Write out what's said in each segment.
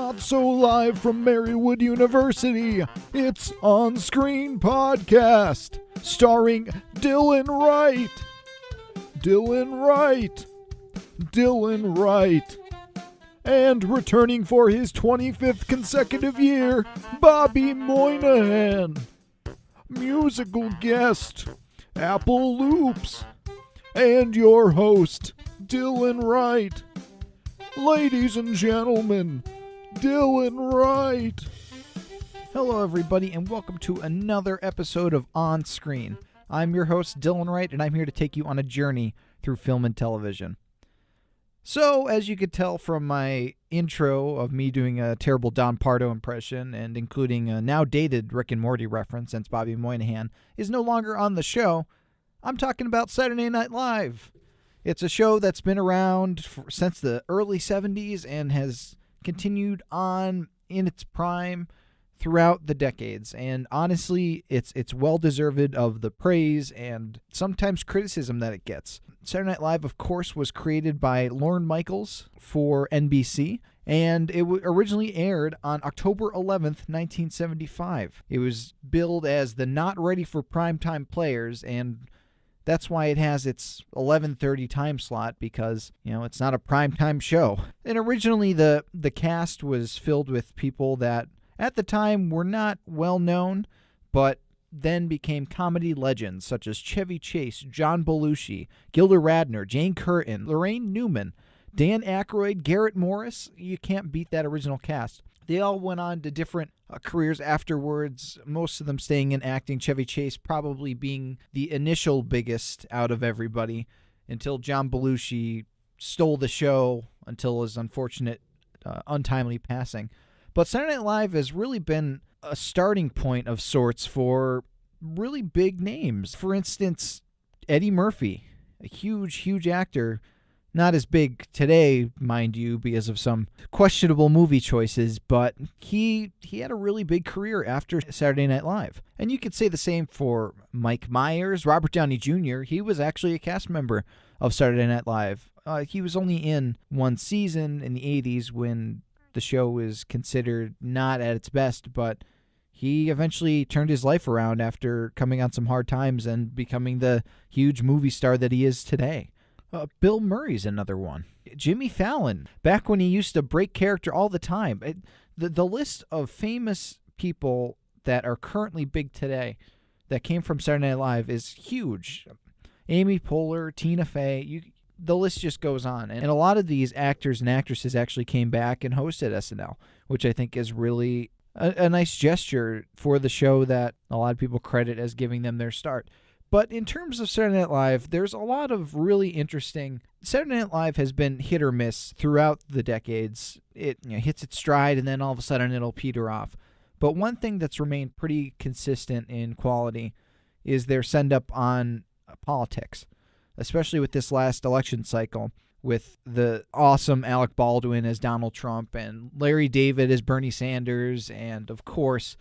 Not so live from Marywood University, it's On Screen Podcast, starring Dylan Wright. Dylan Wright. Dylan Wright. And returning for his 25th consecutive year, Bobby Moynihan. Musical guest, Apple Loops. And your host, Dylan Wright. Ladies and gentlemen, Dylan Wright. Hello everybody and welcome to another episode of On Screen. I'm your host Dylan Wright and I'm here to take you on a journey through film and television. So, as you could tell from my intro of me doing a terrible Don Pardo impression and including a now dated Rick and Morty reference since Bobby Moynihan is no longer on the show, I'm talking about Saturday Night Live. It's a show that's been around since the early 70s and has continued on in its prime throughout the decades. And honestly, it's well-deserved of the praise and sometimes criticism that it gets. Saturday Night Live, of course, was created by Lorne Michaels for NBC, and it originally aired on October 11th, 1975. It was billed as the not ready for primetime players, and that's why it has its 11:30 time slot, because, it's not a primetime show. And originally the cast was filled with people that at the time were not well known, but then became comedy legends such as Chevy Chase, John Belushi, Gilda Radner, Jane Curtin, Lorraine Newman, Dan Aykroyd, Garrett Morris. You can't beat that original cast. They all went on to different careers afterwards, most of them staying in acting, Chevy Chase probably being the initial biggest out of everybody until John Belushi stole the show until his unfortunate, untimely passing. But Saturday Night Live has really been a starting point of sorts for really big names. For instance, Eddie Murphy, a huge actor. Not as big today, mind you, because of some questionable movie choices, but he had a really big career after Saturday Night Live. And you could say the same for Mike Myers, Robert Downey Jr. He was actually a cast member of Saturday Night Live. He was only in one season in the 80s when the show was considered not at its best, but he eventually turned his life around after coming on some hard times and becoming the huge movie star that he is today. Bill Murray's another one. Jimmy Fallon, back when he used to break character all the time. The list of famous people that are currently big today that came from Saturday Night Live is huge. Amy Poehler, Tina Fey, the list just goes on. And a lot of these actors and actresses actually came back and hosted SNL, which I think is really a nice gesture for the show that a lot of people credit as giving them their start. But in terms of Saturday Night Live, there's a lot of really interesting... Saturday Night Live has been hit or miss throughout the decades. It hits its stride, and then all of a sudden it'll peter off. But one thing that's remained pretty consistent in quality is their send-up on politics, especially with this last election cycle, with the awesome Alec Baldwin as Donald Trump and Larry David as Bernie Sanders, and, of course,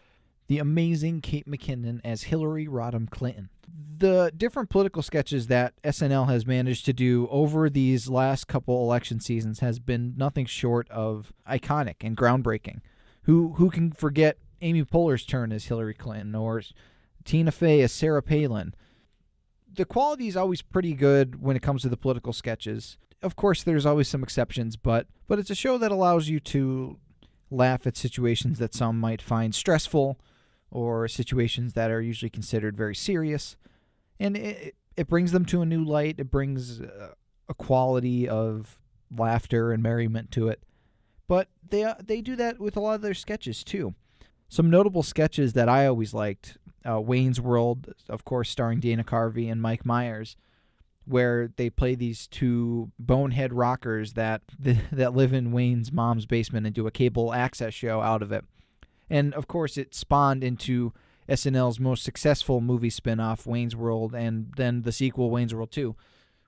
the amazing Kate McKinnon as Hillary Rodham Clinton. The different political sketches that SNL has managed to do over these last couple election seasons has been nothing short of iconic and groundbreaking. Who can forget Amy Poehler's turn as Hillary Clinton or Tina Fey as Sarah Palin? The quality is always pretty good when it comes to the political sketches. Of course, there's always some exceptions, but it's a show that allows you to laugh at situations that some might find stressful, or situations that are usually considered very serious. And it brings them to a new light. It brings a quality of laughter and merriment to it. But they do that with a lot of their sketches, too. Some notable sketches that I always liked, Wayne's World, of course, starring Dana Carvey and Mike Myers, where they play these two bonehead rockers that live in Wayne's mom's basement and do a cable access show out of it. And, of course, it spawned into SNL's most successful movie spinoff, Wayne's World, and then the sequel, Wayne's World 2,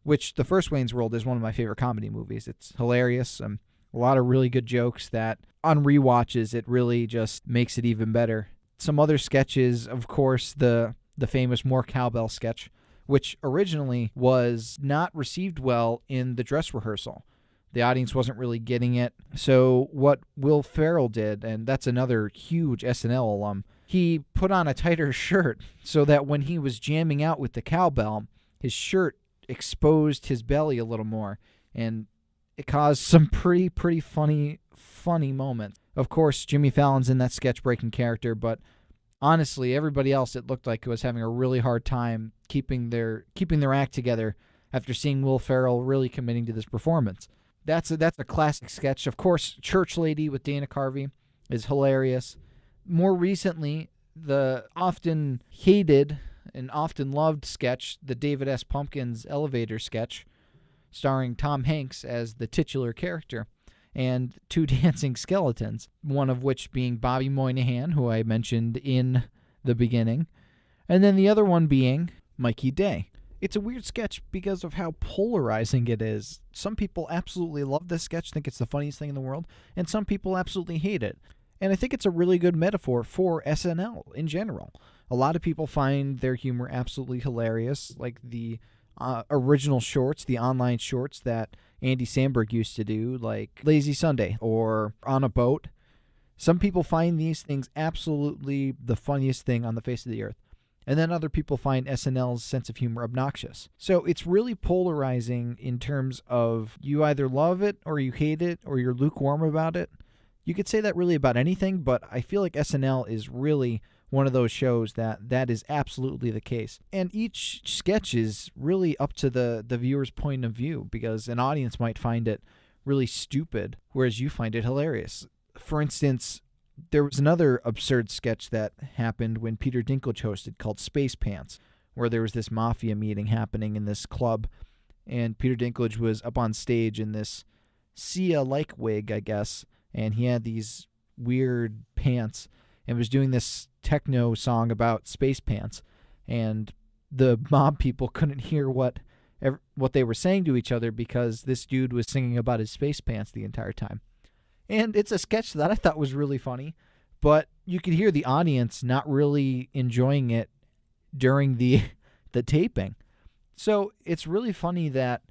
which the first Wayne's World is one of my favorite comedy movies. It's hilarious. A lot of really good jokes that, on rewatches, it really just makes it even better. Some other sketches, of course, the famous More Cowbell sketch, which originally was not received well in the dress rehearsal. The audience wasn't really getting it. So what Will Ferrell did, and that's another huge SNL alum, he put on a tighter shirt so that when he was jamming out with the cowbell, his shirt exposed his belly a little more, and it caused some pretty funny moments. Of course, Jimmy Fallon's in that sketch-breaking character, but honestly, everybody else, it looked like, was having a really hard time keeping their act together after seeing Will Ferrell really committing to this performance. That's a classic sketch. Of course, Church Lady with Dana Carvey is hilarious. More recently, the often hated and often loved sketch, the David S. Pumpkins elevator sketch, starring Tom Hanks as the titular character, and two dancing skeletons, one of which being Bobby Moynihan, who I mentioned in the beginning, and then the other one being Mikey Day. It's a weird sketch because of how polarizing it is. Some people absolutely love this sketch, think it's the funniest thing in the world, and some people absolutely hate it. And I think it's a really good metaphor for SNL in general. A lot of people find their humor absolutely hilarious, like the original shorts, the online shorts that Andy Samberg used to do, like Lazy Sunday or On a Boat. Some people find these things absolutely the funniest thing on the face of the earth. And then other people find SNL's sense of humor obnoxious. So it's really polarizing in terms of you either love it or you hate it or you're lukewarm about it. You could say that really about anything, but I feel like SNL is really one of those shows that is absolutely the case. And each sketch is really up to the viewer's point of view, because an audience might find it really stupid, whereas you find it hilarious. For instance, there was another absurd sketch that happened when Peter Dinklage hosted called Space Pants, where there was this mafia meeting happening in this club, and Peter Dinklage was up on stage in this Sia-like wig, I guess, and he had these weird pants and was doing this techno song about space pants, and the mob people couldn't hear what they were saying to each other because this dude was singing about his space pants the entire time. And it's a sketch that I thought was really funny, but you could hear the audience not really enjoying it during the taping. So it's really funny that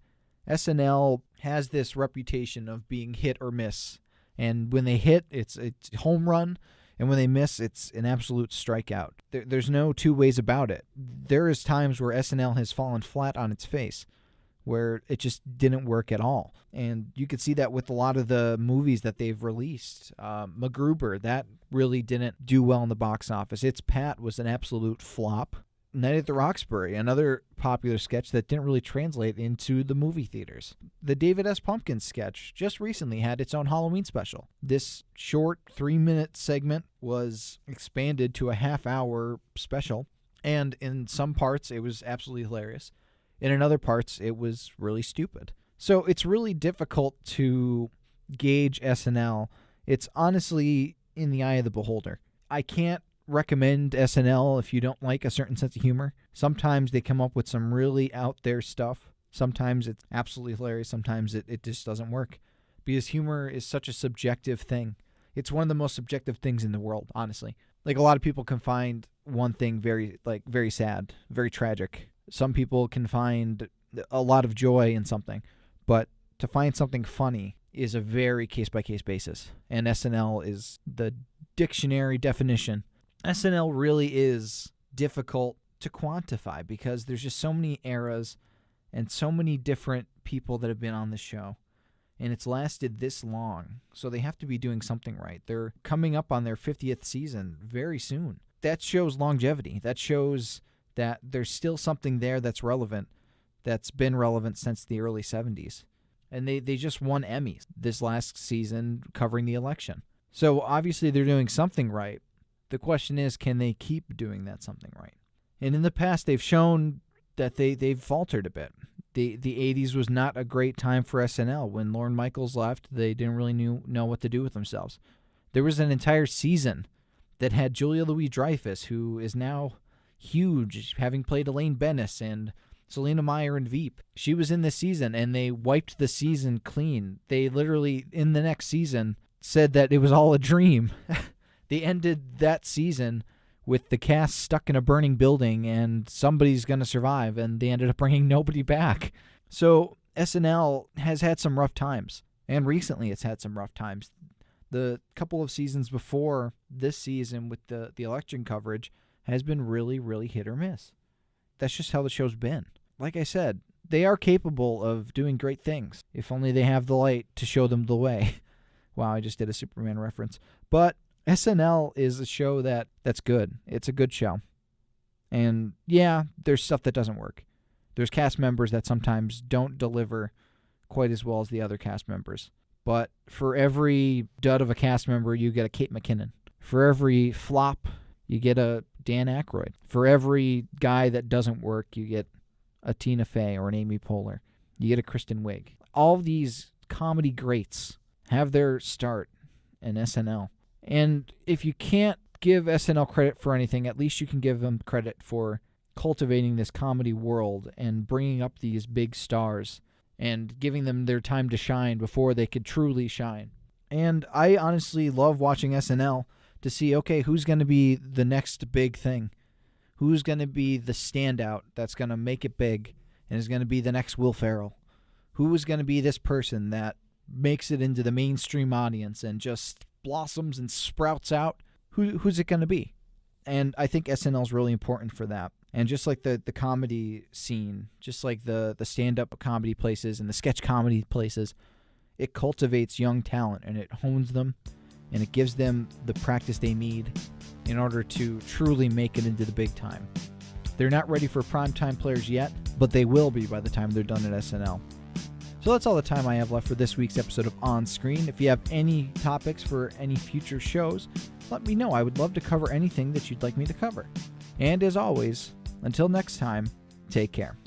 SNL has this reputation of being hit or miss. And when they hit, it's home run, and when they miss, it's an absolute strikeout. There's no two ways about it. There is times where SNL has fallen flat on its face, where it just didn't work at all. And you could see that with a lot of the movies that they've released. MacGruber, that really didn't do well in the box office. It's Pat was an absolute flop. Night at the Roxbury, another popular sketch that didn't really translate into the movie theaters. The David S. Pumpkins sketch just recently had its own Halloween special. This short 3-minute segment was expanded to a half-hour special, and in some parts it was absolutely hilarious. In other parts it was really stupid. So it's really difficult to gauge SNL. It's honestly in the eye of the beholder. I can't recommend SNL if you don't like a certain sense of humor. Sometimes they come up with some really out there stuff. Sometimes it's absolutely hilarious. Sometimes it just doesn't work, because humor is such a subjective thing. It's one of the most subjective things in the world, honestly. Like, a lot of people can find one thing very sad, very tragic. Some people can find a lot of joy in something, but to find something funny is a very case-by-case basis, and SNL is the dictionary definition. SNL really is difficult to quantify because there's just so many eras and so many different people that have been on the show, and it's lasted this long, so they have to be doing something right. They're coming up on their 50th season very soon. That shows longevity. That shows that there's still something there that's relevant, that's been relevant since the early 70s. And they just won Emmys this last season covering the election. So obviously they're doing something right. The question is, can they keep doing that something right? And in the past, they've shown that they've faltered a bit. The 80s was not a great time for SNL. When Lorne Michaels left, they didn't really know what to do with themselves. There was an entire season that had Julia Louis-Dreyfus, who is now huge, having played Elaine Bennis and Selena Meyer in Veep. She was in this season, and they wiped the season clean. They literally, in the next season, said that it was all a dream. They ended that season with the cast stuck in a burning building and somebody's going to survive, and they ended up bringing nobody back. So SNL has had some rough times. And recently it's had some rough times. The couple of seasons before this season with the election coverage has been really, really hit or miss. That's just how the show's been. Like I said, they are capable of doing great things, if only they have the light to show them the way. Wow, I just did a Superman reference. But SNL is a show that's good. It's a good show. And yeah, there's stuff that doesn't work. There's cast members that sometimes don't deliver quite as well as the other cast members. But for every dud of a cast member, you get a Kate McKinnon. For every flop, you get a Dan Aykroyd. For every guy that doesn't work, you get a Tina Fey or an Amy Poehler. You get a Kristen Wiig. All of these comedy greats have their start in SNL. And if you can't give SNL credit for anything, at least you can give them credit for cultivating this comedy world and bringing up these big stars and giving them their time to shine before they could truly shine. And I honestly love watching SNL to see, okay, who's going to be the next big thing? Who's going to be the standout that's going to make it big and is going to be the next Will Ferrell? Who is going to be this person that makes it into the mainstream audience and just blossoms and sprouts out? Who's it going to be? And I think SNL is really important for that. And just like the comedy scene, just like the stand-up comedy places and the sketch comedy places, it cultivates young talent and it hones them and it gives them the practice they need in order to truly make it into the big time. They're not ready for primetime players yet, but they will be by the time they're done at SNL. So that's all the time I have left for this week's episode of On Screen. If you have any topics for any future shows, let me know. I would love to cover anything that you'd like me to cover. And as always, until next time, take care.